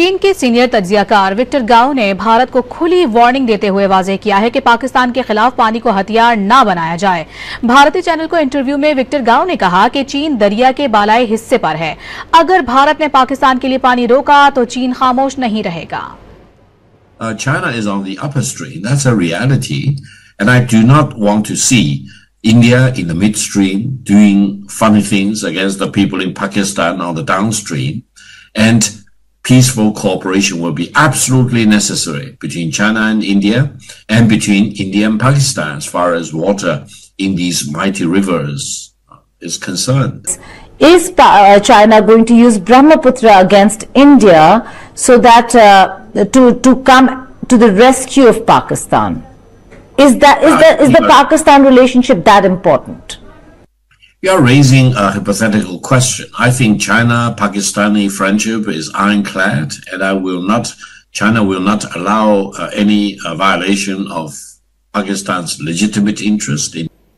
चीन के senior तज्जियाकार Victor ने भारत को खुली वार्निंग देते हुए वाज़ेह किया है कि पाकिस्तान के खिलाफ पानी को हथियार न बनाया जाए। भारतीय चैनल को इंटरव्यू में विक्टर ने कहा कि चीन दरिया के बालाई हिस्से पर है। अगर भारत ने पाकिस्तान के लिए पानी रोका तो चीन खामोश नहीं रहेगा। China is on the upper stream. That's a reality. And I do not want to see India in the midstream doing funny things against the people in Pakistan on the downstream. And peaceful cooperation will be absolutely necessary between China and India and between India and Pakistan as far as water in these mighty rivers is concerned. Is China going to use Brahmaputra against India so that to come to the rescue of Pakistan? Is the Pakistan relationship that important? You are raising a hypothetical question. I think China-Pakistani friendship is ironclad, and China will not allow any violation of Pakistan's legitimate interest in